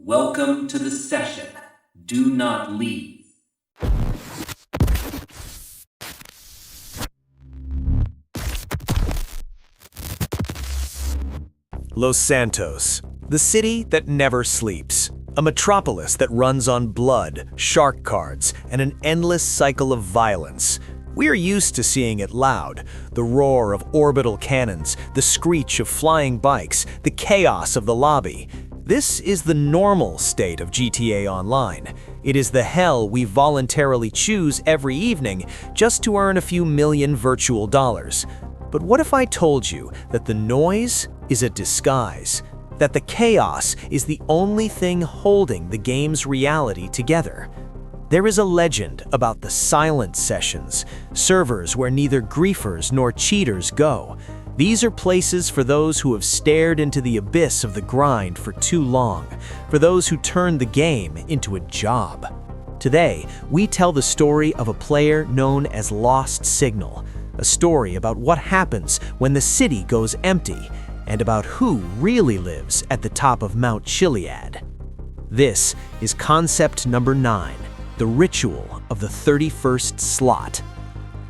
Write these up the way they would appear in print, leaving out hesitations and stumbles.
Welcome to the session. Do not leave. Los Santos, the city that never sleeps. A metropolis that runs on blood, shark cards, and an endless cycle of violence. We're used to seeing it loud, the roar of orbital cannons, the screech of flying bikes, the chaos of the lobby. This is the normal state of GTA Online. It is the hell we voluntarily choose every evening just to earn a few million virtual dollars. But what if I told you that the noise is a disguise? That the chaos is the only thing holding the game's reality together? There is a legend about the silent sessions, servers where neither griefers nor cheaters go. These are places for those who have stared into the abyss of the grind for too long, for those who turned the game into a job. Today, we tell the story of a player known as Lost Signal, a story about what happens when the city goes empty, and about who really lives at the top of Mount Chiliad. This is concept number 9, the ritual of the 31st slot.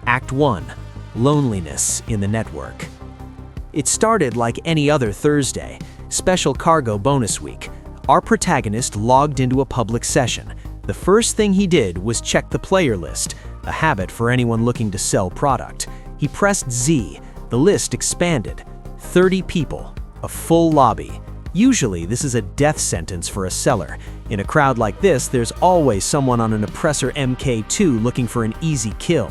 Act 1, loneliness in the network. It started like any other Thursday, special cargo bonus week. Our protagonist logged into a public session. The first thing he did was check the player list, a habit for anyone looking to sell product. He pressed Z, the list expanded. 30 people, a full lobby. Usually, this is a death sentence for a seller. In a crowd like this, there's always someone on an oppressor MK2 looking for an easy kill.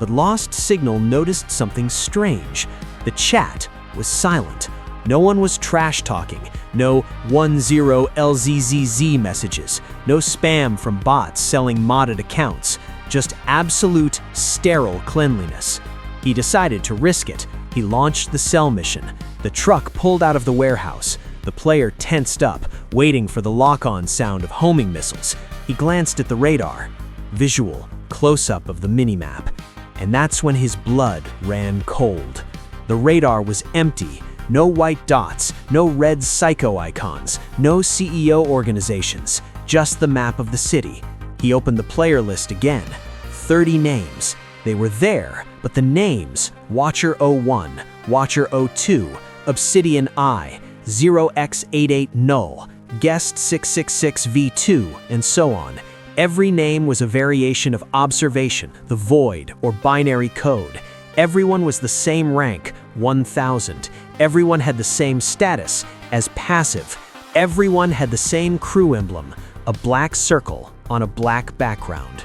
But Lost Signal noticed something strange. The chat was silent. No one was trash-talking, no 10LZZZ messages, no spam from bots selling modded accounts, just absolute sterile cleanliness. He decided to risk it. He launched the sell mission. The truck pulled out of the warehouse. The player tensed up, waiting for the lock-on sound of homing missiles. He glanced at the radar. Visual, close-up of the minimap. And that's when his blood ran cold. The radar was empty. No white dots, no red psycho icons, no CEO organizations, just the map of the city. He opened the player list again. 30 names. They were there, but the names, Watcher 01, Watcher 02, Obsidian I, 0x88 Null, Guest 666V2, and so on. Every name was a variation of observation, the void, or binary code. Everyone was the same rank, 1000. Everyone had the same status, as passive. Everyone had the same crew emblem, a black circle on a black background.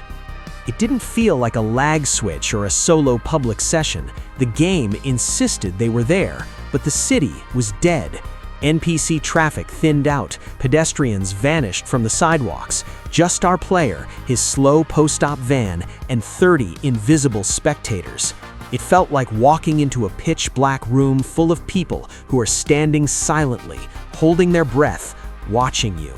It didn't feel like a lag switch or a solo public session. The game insisted they were there, but the city was dead. NPC traffic thinned out, pedestrians vanished from the sidewalks. Just our player, his slow post-op van, and 30 invisible spectators. It felt like walking into a pitch-black room full of people who are standing silently, holding their breath, watching you.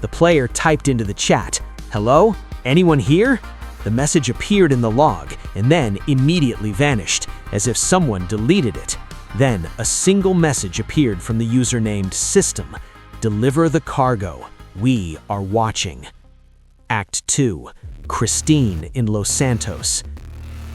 The player typed into the chat, "Hello? Anyone here?" The message appeared in the log and then immediately vanished, as if someone deleted it. Then a single message appeared from the user named System. "Deliver the cargo. We are watching." Act 2. Christine in Los Santos.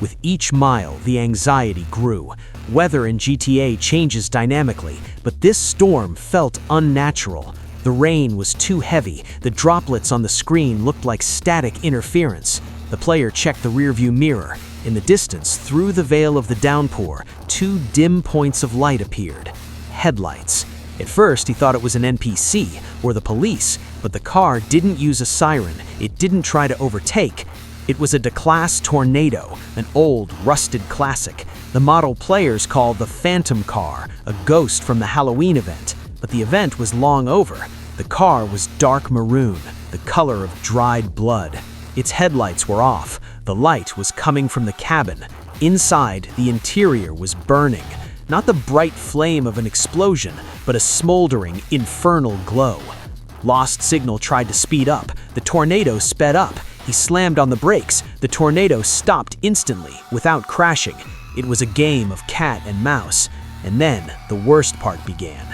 With each mile, the anxiety grew. Weather in GTA changes dynamically, but this storm felt unnatural. The rain was too heavy. The droplets on the screen looked like static interference. The player checked the rearview mirror. In the distance, through the veil of the downpour, 2 dim points of light appeared. Headlights. At first, he thought it was an NPC or the police, but the car didn't use a siren. It didn't try to overtake. It was a D-Class Tornado, an old, rusted classic. The model players called the Phantom Car, a ghost from the Halloween event. But the event was long over. The car was dark maroon, the color of dried blood. Its headlights were off. The light was coming from the cabin. Inside, the interior was burning. Not the bright flame of an explosion, but a smoldering, infernal glow. Lost Signal tried to speed up. The tornado sped up. He slammed on the brakes. The tornado stopped instantly, without crashing. It was a game of cat and mouse. And then the worst part began.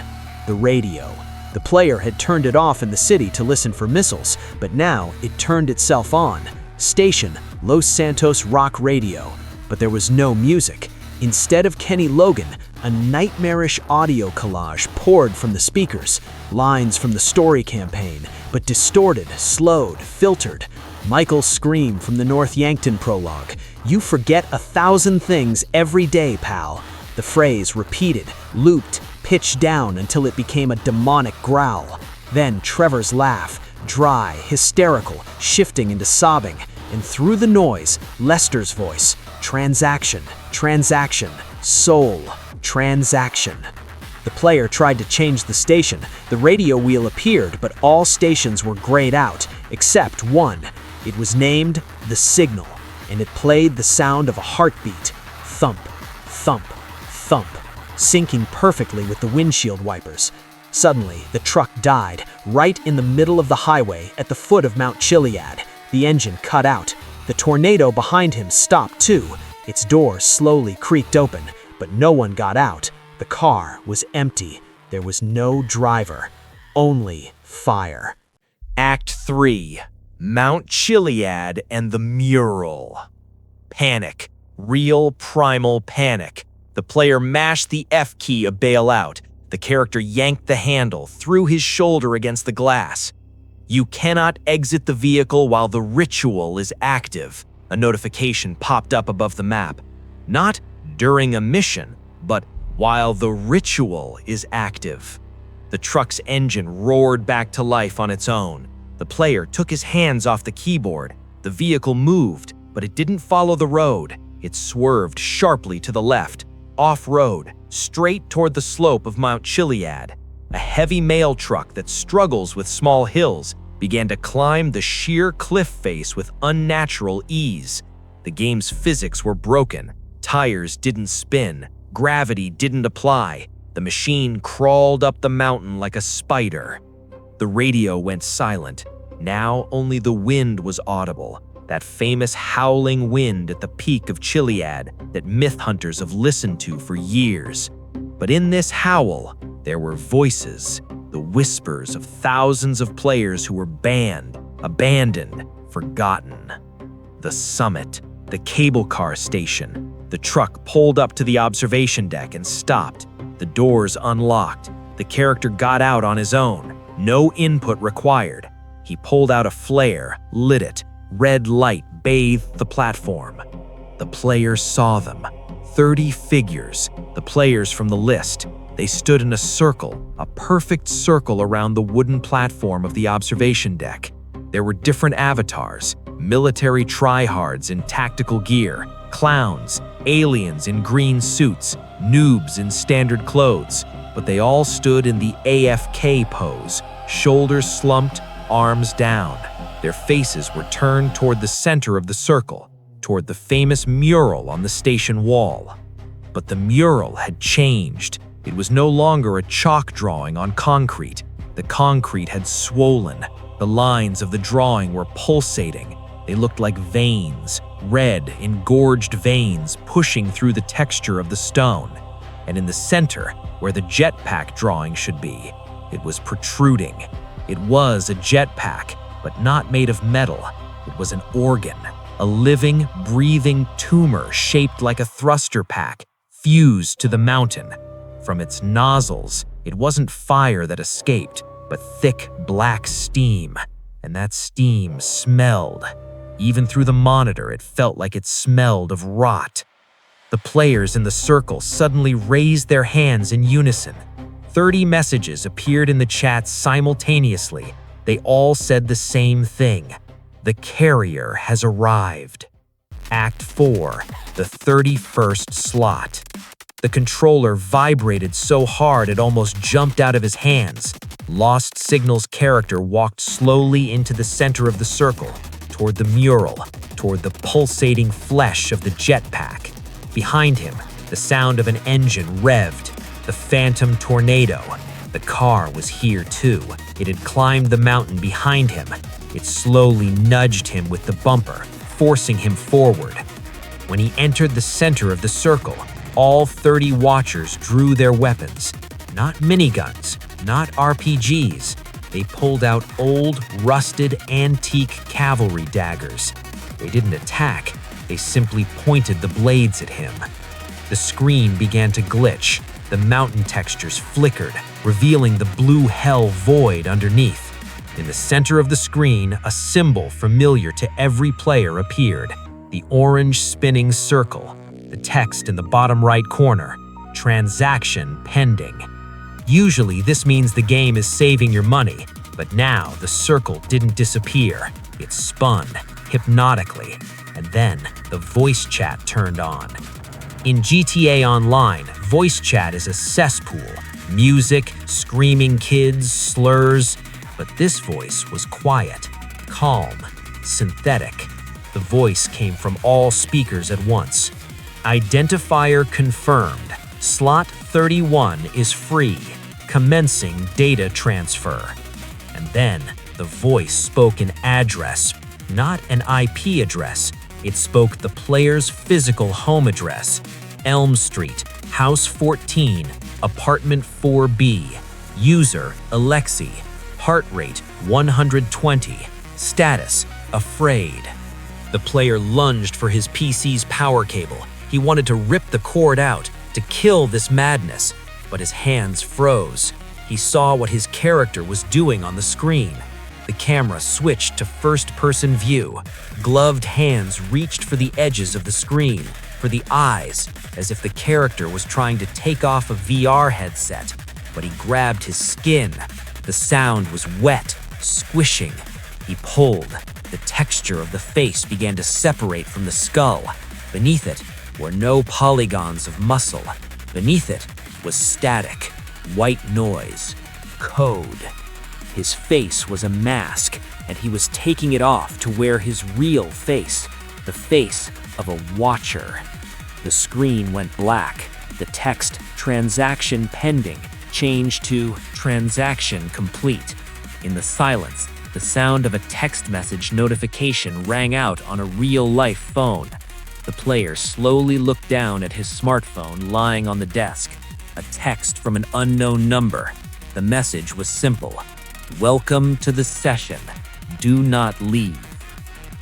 The radio. The player had turned it off in the city to listen for missiles, but now it turned itself on. Station, Los Santos Rock Radio. But there was no music. Instead of Kenny Logan, a nightmarish audio collage poured from the speakers, lines from the story campaign, but distorted, slowed, filtered. Michael's scream from the North Yankton prologue, "You forget 1,000 things every day, pal." The phrase repeated, looped, pitched down until it became a demonic growl. Then Trevor's laugh, dry, hysterical, shifting into sobbing. And through the noise, Lester's voice, transaction, transaction, soul, transaction. The player tried to change the station. The radio wheel appeared, but all stations were grayed out, except one. It was named The Signal, and it played the sound of a heartbeat. Thump, thump, thump, syncing perfectly with the windshield wipers. Suddenly, the truck died, right in the middle of the highway at the foot of Mount Chiliad. The engine cut out. The tornado behind him stopped too. Its door slowly creaked open, but no one got out. The car was empty. There was no driver, only fire. Act 3. Mount Chiliad and the Mural. Panic. Real primal panic. The player mashed the F key to bail out. The character yanked the handle, threw his shoulder against the glass. You cannot exit the vehicle while the ritual is active. A notification popped up above the map. Not during a mission, but while the ritual is active. The truck's engine roared back to life on its own. The player took his hands off the keyboard. The vehicle moved, but it didn't follow the road. It swerved sharply to the left, off-road, straight toward the slope of Mount Chiliad. A heavy mail truck that struggles with small hills began to climb the sheer cliff face with unnatural ease. The game's physics were broken. Tires didn't spin. Gravity didn't apply. The machine crawled up the mountain like a spider. The radio went silent. Now only the wind was audible. That famous howling wind at the peak of Chiliad that myth hunters have listened to for years. But in this howl, there were voices, the whispers of thousands of players who were banned, abandoned, forgotten. The summit, the cable car station. The truck pulled up to the observation deck and stopped. The doors unlocked. The character got out on his own. No input required. He pulled out a flare, lit it. Red light bathed the platform. The player saw them. 30 figures, the players from the list. They stood in a circle, a perfect circle around the wooden platform of the observation deck. There were different avatars, military tryhards in tactical gear, clowns, aliens in green suits, noobs in standard clothes, but they all stood in the AFK pose, shoulders slumped, arms down. Their faces were turned toward the center of the circle, toward the famous mural on the station wall. But the mural had changed. It was no longer a chalk drawing on concrete. The concrete had swollen. The lines of the drawing were pulsating. They looked like veins, red, engorged veins pushing through the texture of the stone. And in the center, where the jetpack drawing should be, it was protruding. It was a jetpack, but not made of metal. It was an organ, a living, breathing tumor shaped like a thruster pack, fused to the mountain. From its nozzles, it wasn't fire that escaped, but thick black steam. And that steam smelled. Even through the monitor, it felt like it smelled of rot. The players in the circle suddenly raised their hands in unison. 30 messages appeared in the chat simultaneously. They all said the same thing. The carrier has arrived. Act 4, the 31st slot. The controller vibrated so hard it almost jumped out of his hands. Lost Signal's character walked slowly into the center of the circle, toward the mural, toward the pulsating flesh of the jetpack. Behind him, the sound of an engine revved. The phantom tornado. The car was here too. It had climbed the mountain behind him. It slowly nudged him with the bumper, forcing him forward. When he entered the center of the circle, all 30 watchers drew their weapons. Not miniguns, not RPGs. They pulled out old, rusted, antique cavalry daggers. They didn't attack, they simply pointed the blades at him. The screen began to glitch. The mountain textures flickered, revealing the blue hell void underneath. In the center of the screen, a symbol familiar to every player appeared. The orange spinning circle. The text in the bottom right corner. Transaction pending. Usually, this means the game is saving your money, but now the circle didn't disappear. It spun, hypnotically, and then the voice chat turned on. In GTA Online, voice chat is a cesspool. Music, screaming kids, slurs. But this voice was quiet, calm, synthetic. The voice came from all speakers at once. Identifier confirmed. Slot 31 is free. Commencing data transfer. And then the voice spoke an address, not an IP address. It spoke the player's physical home address. Elm Street, House 14, Apartment 4B. User, Alexi. Heart rate, 120. Status, afraid. The player lunged for his PC's power cable. He wanted to rip the cord out, to kill this madness, but his hands froze. He saw what his character was doing on the screen. The camera switched to first-person view. Gloved hands reached for the edges of the screen, for the eyes, as if the character was trying to take off a VR headset, but he grabbed his skin. The sound was wet, squishing. He pulled. The texture of the face began to separate from the skull. Beneath it were no polygons of muscle. Beneath it was static, white noise, code. His face was a mask, and he was taking it off to wear his real face, the face of a watcher. The screen went black. The text, transaction pending, changed to transaction complete. In the silence, the sound of a text message notification rang out on a real-life phone. The player slowly looked down at his smartphone lying on the desk. A text from an unknown number. The message was simple. Welcome to the session. Do not leave.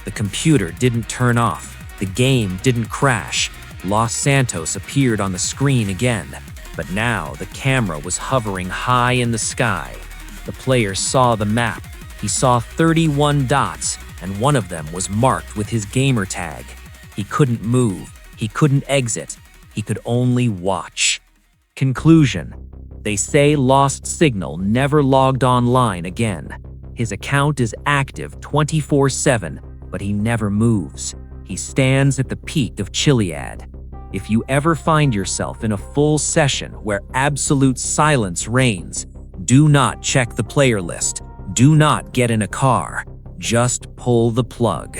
The computer didn't turn off. The game didn't crash. Los Santos appeared on the screen again, but now the camera was hovering high in the sky. The player saw the map. He saw 31 dots, and one of them was marked with his gamer tag. He couldn't move. He couldn't exit. He could only watch. Conclusion. They say Lost Signal never logged online again. His account is active 24/7, but he never moves. He stands at the peak of Chiliad. If you ever find yourself in a full session where absolute silence reigns, do not check the player list. Do not get in a car. Just pull the plug.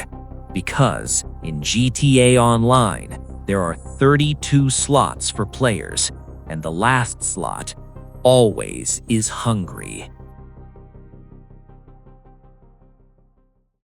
Because in GTA Online, there are 32 slots for players, and the last slot always is hungry.